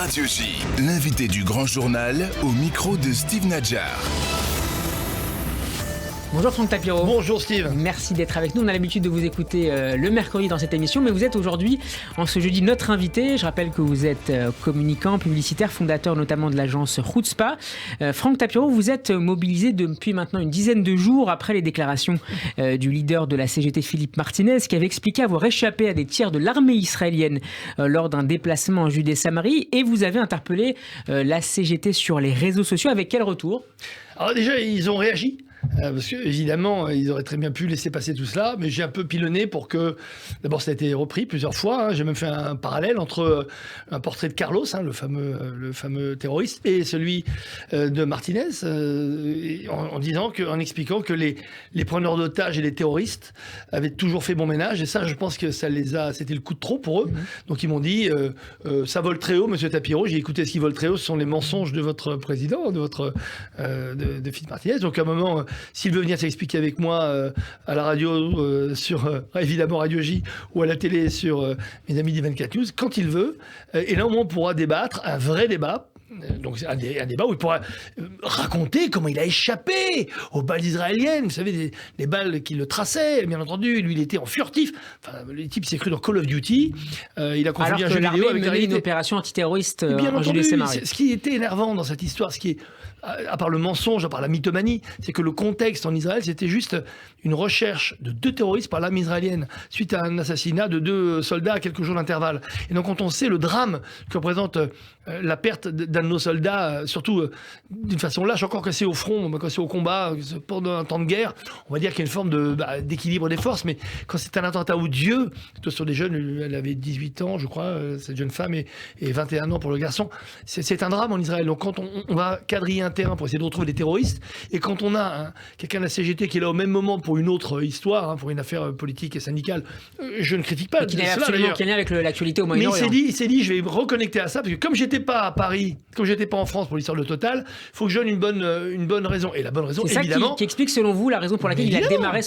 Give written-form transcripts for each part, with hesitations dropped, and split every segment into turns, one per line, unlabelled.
Radio J, l'invité du grand journal au micro de Steve Nadjar.
Bonjour Franck Tapiro.
Bonjour Steve.
Merci d'être avec nous. On a l'habitude de vous écouter le mercredi dans cette émission, mais vous êtes aujourd'hui, en ce jeudi, notre invité. Je rappelle que vous êtes communicant, publicitaire, fondateur notamment de l'agence Chutzpah. Franck Tapiro, vous êtes mobilisé depuis maintenant une dizaine de jours après les déclarations du leader de la CGT, Philippe Martinez, qui avait expliqué avoir échappé à des tirs de l'armée israélienne lors d'un déplacement en Judée-Samarie. Et vous avez interpellé la CGT sur les réseaux sociaux. Avec quel retour ?
Alors déjà, ils ont réagi. Parce que évidemment, ils auraient très bien pu laisser passer tout cela, mais j'ai un peu pilonné pour que... D'abord, ça a été repris plusieurs fois. J'ai même fait un parallèle entre un portrait de Carlos, le fameux terroriste, et celui de Martinez, en expliquant que les preneurs d'otages et les terroristes avaient toujours fait bon ménage. Et ça, je pense que c'était le coup de trop pour eux. Donc ils m'ont dit, ça vole très haut, Monsieur Tapiro. J'ai écouté ce qui vole très haut, ce sont les mensonges de votre président, de Philippe Martinez. Donc à un moment... S'il veut venir s'expliquer avec moi à la radio, sur évidemment Radio J, ou à la télé sur mes amis des 24 News, quand il veut. Et là, au moins, on pourra débattre, un vrai débat. Donc un débat où il pourra raconter comment il a échappé aux balles israéliennes. Vous savez, les balles qui le traçaient, bien entendu. Lui, il était en furtif. Enfin, le type s'est cru dans Call of Duty. Il a confondu un jeu vidéo avec la réalité.
Une opération antiterroriste
bien
en Judée-Samarie.
Ce qui était énervant dans cette histoire, ce qui est, à part le mensonge, à part la mythomanie, c'est que le contexte en Israël, c'était juste une recherche de 2 terroristes par l'armée israélienne suite à un assassinat de 2 soldats à quelques jours d'intervalle. Et donc, quand on sait le drame que représente la perte d'un de nos soldats, surtout d'une façon lâche, encore que c'est au front, quand c'est au combat, pendant un temps de guerre, on va dire qu'il y a une forme d'équilibre des forces, mais quand c'est un attentat odieux, surtout sur des jeunes, elle avait 18 ans, je crois, cette jeune femme, et 21 ans pour le garçon, c'est un drame en Israël. Donc quand on va quadriller un terrain pour essayer de retrouver des terroristes, et quand on a quelqu'un de la CGT qui est là au même moment pour une autre histoire, pour une affaire politique et syndicale, je ne critique pas.
Qui n'a absolument aucun lien avec l'actualité au Moyen-Orient.
Mais il s'est dit, je vais me reconnecter à ça, parce que comme j'étais pas à Paris, comme j'étais pas en France pour l'histoire de Total, il faut que je donne une bonne raison. Et la bonne raison, évidemment...
C'est ça qui explique, selon vous, la raison pour laquelle il a démarré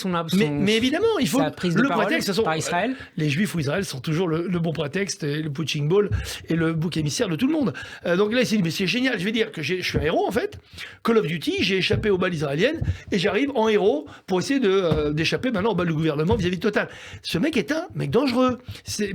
mais évidemment, il faut...
sa prise de parole par Israël.
Les Juifs ou Israël sont toujours le bon prétexte, le punching ball et le bouc émissaire de tout le monde. Donc là, il s'est dit, mais c'est génial, je vais dire que je suis un héros, en fait. Call of Duty, j'ai échappé aux balles israéliennes, et j'arrive en héros pour essayer d'échapper maintenant aux balles du gouvernement vis-à-vis de Total. Ce mec est un mec dangereux.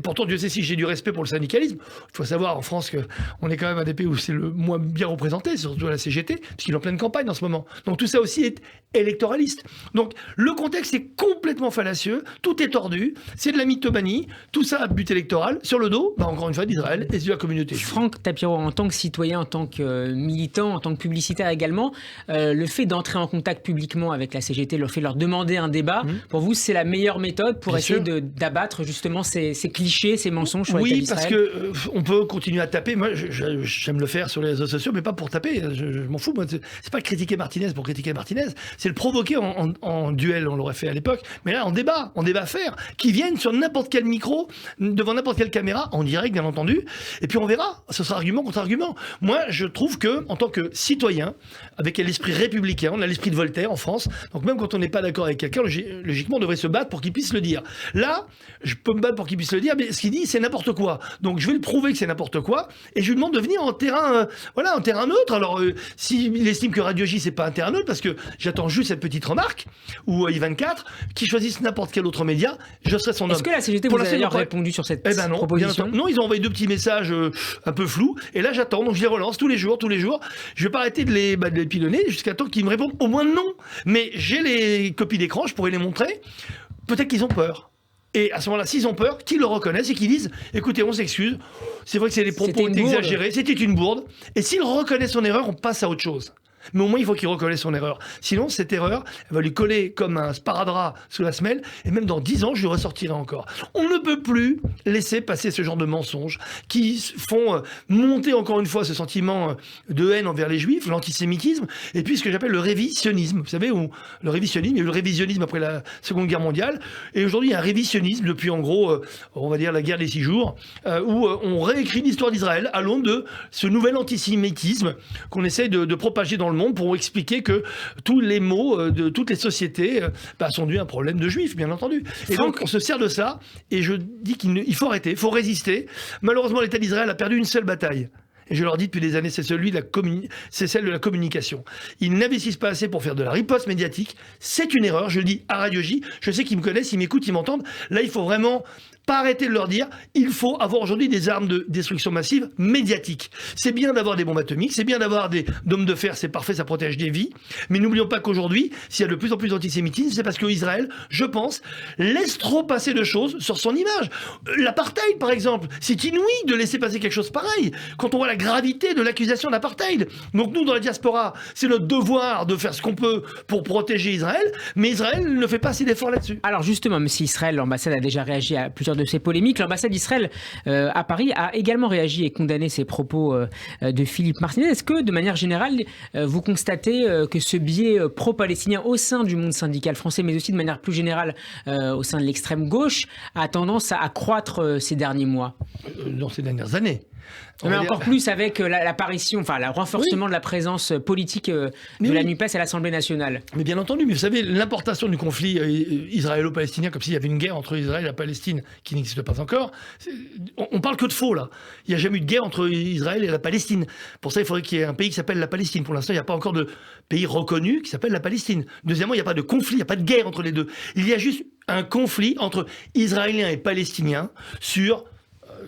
Pourtant, Dieu sait si j'ai du respect pour le syndicalisme. Il faut savoir, en France, qu'on est quand même un des pays où c'est le moins bien représenté, surtout à la CGT, puisqu'il est en pleine campagne en ce moment. Donc tout ça aussi est électoraliste. Donc le contexte est complètement fallacieux, tout est tordu, c'est de la mythomanie, tout ça à but électoral, sur le dos, encore une fois, d'Israël et de la communauté juive.
Franck Tapiro, en tant que citoyen, en tant que militant, en tant que publicitaire également, le fait d'entrer en contact publiquement avec la CGT, le fait de leur demander un débat, pour vous, c'est la meilleure méthode pour essayer d'abattre justement ces clichés, ces mensonges sur l'État d'Israël?
Oui, parce qu'on peut continuer à taper. Moi, j'aime le faire sur les réseaux sociaux, mais pas pour taper. Je m'en fous. Moi, c'est pas critiquer Martinez pour critiquer Martinez. C'est le provoquer en duel. On l'aurait fait à l'époque. Mais là, en débat faire. Qui viennent sur n'importe quel micro, devant n'importe quelle caméra, en direct, bien entendu. Et puis on verra. Ce sera argument contre argument. Moi, je trouve que, en tant que citoyen, avec l'esprit républicain, on a l'esprit de Voltaire en France. Donc même quand on n'est pas d'accord avec quelqu'un, logiquement, on devrait se battre pour qu'il puisse le dire. Là, je peux me battre pour qu'il puisse le dire, mais ce qu'il dit, c'est n'importe quoi. Donc je vais le prouver que c'est n'importe quoi. Et je lui demande de venir en terrain, en terrain neutre. Alors, s'il estime que Radio J, c'est pas un terrain neutre, parce que j'attends juste cette petite remarque, ou I24, qui choisissent n'importe quel autre média, je serai son homme.
Est-ce que la CGT vous a d'ailleurs répondu sur cette proposition ?
Non, ils ont envoyé 2 petits messages un peu flous, et là j'attends, donc je les relance tous les jours. Je vais pas arrêter de les pilonner jusqu'à temps qu'ils me répondent au moins non. Mais j'ai les copies d'écran, je pourrais les montrer. Peut-être qu'ils ont peur. Et à ce moment-là, s'ils ont peur, qu'ils le reconnaissent et qu'ils disent « Écoutez, on s'excuse, c'est vrai que les propos étaient exagérés, c'était une bourde. » Et s'ils reconnaissent son erreur, on passe à autre chose. Mais au moins, il faut qu'il reconnaisse son erreur. Sinon, cette erreur, elle va lui coller comme un sparadrap sous la semelle, et même dans 10 ans, je lui ressortirai encore. On ne peut plus laisser passer ce genre de mensonges qui font monter encore une fois ce sentiment de haine envers les Juifs, l'antisémitisme, et puis ce que j'appelle le révisionnisme. Vous savez, le révisionnisme, il y a eu le révisionnisme après la Seconde Guerre mondiale, et aujourd'hui, il y a un révisionnisme depuis, en gros, on va dire la guerre des 6 jours, où on réécrit l'histoire d'Israël à l'aune de ce nouvel antisémitisme qu'on essaie de propager dans le monde pour expliquer que tous les maux de toutes les sociétés sont dus à un problème de juifs, bien entendu. Et donc, on se sert de ça, et je dis qu'il faut arrêter, il faut résister. Malheureusement, l'État d'Israël a perdu une seule bataille. et je leur dis depuis des années, c'est celle de la communication. Ils n'investissent pas assez pour faire de la riposte médiatique. C'est une erreur, je le dis à Radio J. Je sais qu'ils me connaissent, ils m'écoutent, ils m'entendent. Là, il faut vraiment pas arrêter de leur dire, il faut avoir aujourd'hui des armes de destruction massive médiatiques. C'est bien d'avoir des bombes atomiques, c'est bien d'avoir des dômes de fer, c'est parfait, ça protège des vies. Mais n'oublions pas qu'aujourd'hui, s'il y a de plus en plus d'antisémitisme, c'est parce qu'Israël, je pense, laisse trop passer de choses sur son image. L'apartheid, par exemple, c'est inouï de laisser passer quelque chose pareil, quand on voit la gravité de l'accusation d'apartheid. Donc nous, dans la diaspora, c'est notre devoir de faire ce qu'on peut pour protéger Israël, mais Israël ne fait pas assez d'efforts là-dessus.
Alors justement, même si Israël, l'ambassade a déjà réagi à plusieurs de ces polémiques, l'ambassade d'Israël à Paris a également réagi et condamné ces propos de Philippe Martinez. Est-ce que, de manière générale, vous constatez que ce biais pro-palestinien au sein du monde syndical français, mais aussi de manière plus générale au sein de l'extrême gauche, a tendance à accroître ces derniers mois ?
Dans ces dernières années.
Mais encore plus avec l'apparition, enfin le renforcement de la présence politique de la NUPES à l'Assemblée nationale.
Mais bien entendu, mais vous savez, l'importation du conflit israélo-palestinien, comme s'il y avait une guerre entre Israël et la Palestine qui n'existe pas encore, on parle que de faux là. Il n'y a jamais eu de guerre entre Israël et la Palestine. Pour ça, il faudrait qu'il y ait un pays qui s'appelle la Palestine. Pour l'instant, il n'y a pas encore de pays reconnu qui s'appelle la Palestine. Deuxièmement, il n'y a pas de conflit, il n'y a pas de guerre entre les deux. Il y a juste un conflit entre Israéliens et Palestiniens sur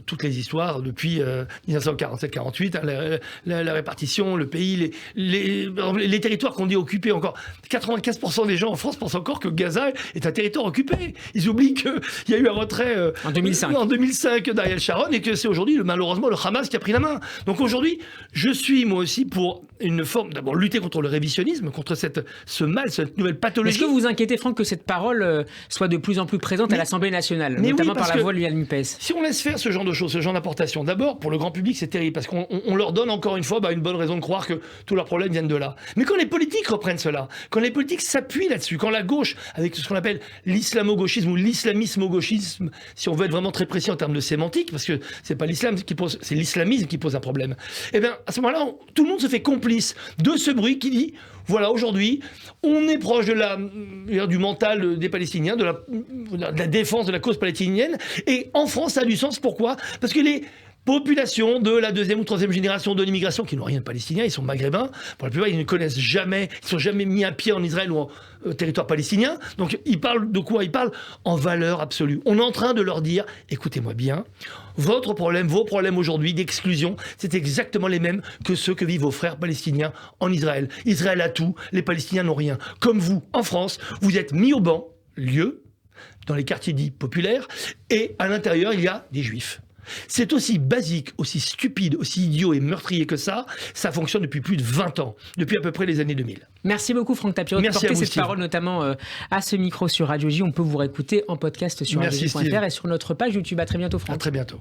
toutes les histoires depuis 1947-48, hein, la répartition, le pays, les territoires qu'on dit occupés encore. 95% des gens en France pensent encore que Gaza est un territoire occupé. Ils oublient qu'il y a eu un retrait
en 2005
d'Ariel Sharon et que c'est aujourd'hui malheureusement le Hamas qui a pris la main. Donc aujourd'hui, je suis moi aussi pour une forme, d'abord lutter contre le révisionnisme, contre ce mal, cette nouvelle pathologie.
Est-ce que vous vous inquiétez, Franck, que cette parole soit de plus en plus présente à l'Assemblée nationale, notamment par la voix de la NUPES ?
Si on laisse faire ce genre de choses, ce genre d'apportation, d'abord, pour le grand public, c'est terrible, parce qu'on leur donne encore une fois une bonne raison de croire que tous leurs problèmes viennent de là. Mais quand les politiques reprennent cela, quand les politiques s'appuient là-dessus, quand la gauche, avec ce qu'on appelle l'islamo-gauchisme ou l'islamisme-gauchisme, si on veut être vraiment très précis en termes de sémantique, parce que c'est pas l'islam qui pose, c'est l'islamisme qui pose un problème, eh bien, à ce moment-là, tout le monde se fait complice de ce bruit qui dit, voilà, aujourd'hui, on est proche du mental des Palestiniens, de la défense de la cause palestinienne, et en France, ça a du sens. Pourquoi ? Parce que les populations de la deuxième ou troisième génération de l'immigration qui n'ont rien de palestinien, ils sont maghrébins, pour la plupart ils ne connaissent jamais, ils ne sont jamais mis un pied en Israël ou en territoire palestinien, donc ils parlent de quoi ? Ils parlent en valeur absolue. On est en train de leur dire, écoutez-moi bien, vos problèmes aujourd'hui d'exclusion, c'est exactement les mêmes que ceux que vivent vos frères palestiniens en Israël. Israël a tout, les Palestiniens n'ont rien. Comme vous, en France, vous êtes mis au banc, dans les quartiers dits populaires, et à l'intérieur il y a des juifs. C'est aussi basique, aussi stupide, aussi idiot et meurtrier que ça fonctionne depuis plus de 20 ans, depuis à peu près les années 2000.
Merci beaucoup Franck Tapiro de porter cette parole notamment à ce micro sur Radio J. On peut vous réécouter en podcast sur radioj.fr et sur notre page YouTube. À très bientôt Franck.
À très bientôt.